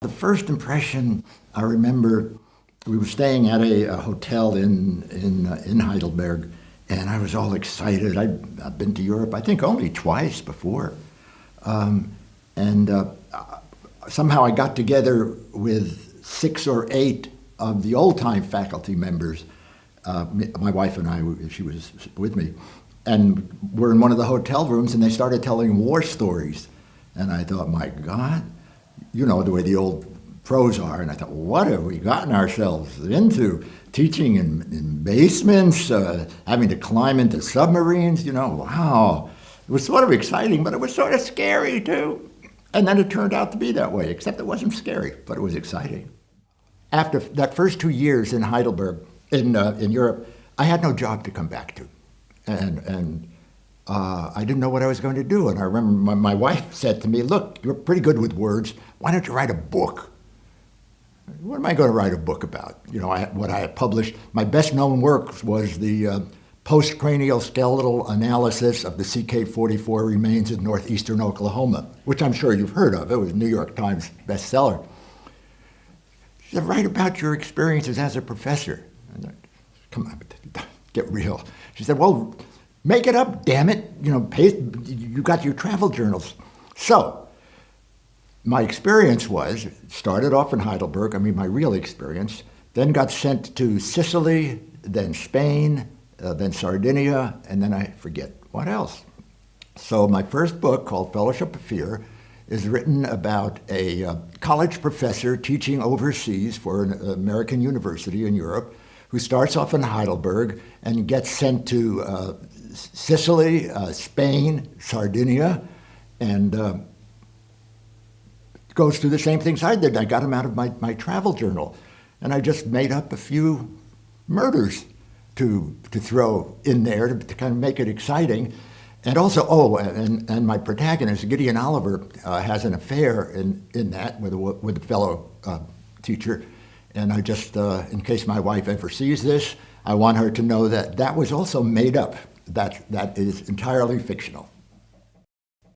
The first impression, I remember we were staying at a hotel in Heidelberg, and I was all excited. I'd been to Europe, I think, only twice before. And somehow I got together with 6 or 8 of the old-time faculty members. My wife and I, she was with me, and we're in one of the hotel rooms, and they started telling war stories. And I thought, my God, you know the way the old pros are. And I thought, what have we gotten ourselves into? Teaching in basements, having to climb into submarines, wow. It was sort of exciting, but it was sort of scary too. And then it turned out to be that way, except it wasn't scary, but it was exciting. After that first 2 years in Heidelberg, in Europe, I had no job to come back to. And I didn't know what I was going to do. And I remember my wife said to me, look, you're pretty good with words. Why don't you write a book? What am I going to write a book about? What I had published. My best known work was the postcranial skeletal analysis of the CK-44 remains in northeastern Oklahoma, which I'm sure you've heard of. It was a New York Times bestseller. She said, write about your experiences as a professor. And I, come on, get real. She said, well, make it up, damn it. You got your travel journals. So my experience was, started off in Heidelberg, my real experience, then got sent to Sicily, then Spain, then Sardinia, and then I forget what else. So my first book, called Fellowship of Fear, is written about a college professor teaching overseas for an American university in Europe, who starts off in Heidelberg and gets sent to Sicily, Spain, Sardinia, and goes through the same things I did. I got him out of my travel journal, and I just made up a few murders to throw in there to kind of make it exciting. And also, and my protagonist, Gideon Oliver, has an affair in that with a fellow teacher. And I just, in case my wife ever sees this, I want her to know that that was also made up. That is entirely fictional.